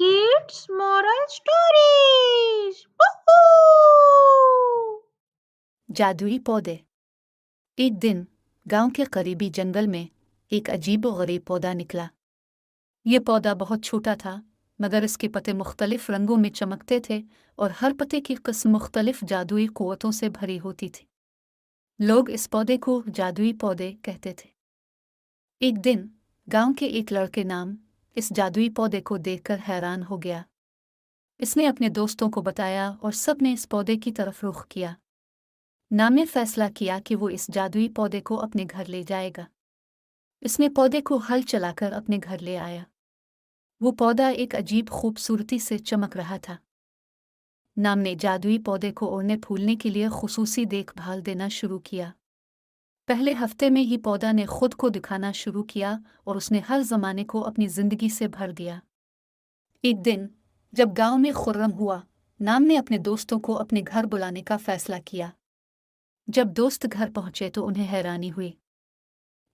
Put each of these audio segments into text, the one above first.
Kids Moral Stories! Woohoo! जादुई पौधे। एक दिन गांव के करीबी जंगल में एक अजीबोगरीब पौधा निकला। ये पौधा बहुत छोटा था, मगर इसके पत्ते मुख्तलिफ रंगों में चमकते थे और हर पत्ते की किस्म मुख्तलिफ जादुई कुव्वतों से भरी होती थी। लोग इस पौधे को जादुई पौधे कहते थे। एक दिन गांव के एक लड़के नाम इस जादुई पौधे को देखकर हैरान हो गया। इसने अपने दोस्तों को बताया और सब ने इस पौधे की तरफ रुख किया। नाम ने फैसला किया कि वो इस जादुई पौधे को अपने घर ले जाएगा। इसने पौधे को हल चलाकर अपने घर ले आया। वो पौधा एक अजीब खूबसूरती से चमक रहा था। नाम ने जादुई पौधे को ओढ़ने फूलने के लिए खुसूसी देखभाल देना शुरू किया। पहले हफ्ते में ही पौधा ने खुद को दिखाना शुरू किया और उसने हर जमाने को अपनी जिंदगी से भर दिया। एक दिन जब गांव में खुर्रम हुआ, नाम ने अपने दोस्तों को अपने घर बुलाने का फैसला किया। जब दोस्त घर पहुंचे तो उन्हें हैरानी हुई।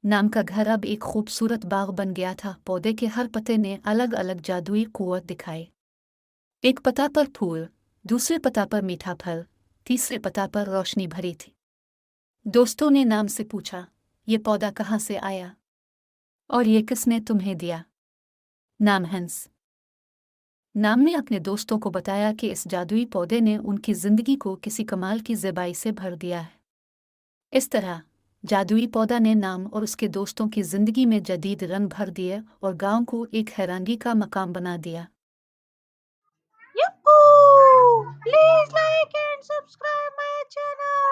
नाम का घर अब एक खूबसूरत बाग बन गया था। पौधे के हर पत्ते ने अलग अलग जादुई कुव्वत दिखाई। एक पत्ता पर फूल, दूसरे पत्ता पर मीठा फल, तीसरे पत्ता पर रोशनी भरी थी। दोस्तों ने नाम से पूछा, ये पौधा कहाँ से आया और ये किसने तुम्हें दिया? नाम हंस। नाम ने अपने दोस्तों को बताया कि इस जादुई पौधे ने उनकी जिंदगी को किसी कमाल की ज़ेबाई से भर दिया है। इस तरह जादुई पौधा ने नाम और उसके दोस्तों की जिंदगी में जदीद रंग भर दिए और गांव को एक हैरानगी का मकाम बना दिया। Yahoo! Please like and subscribe my channel.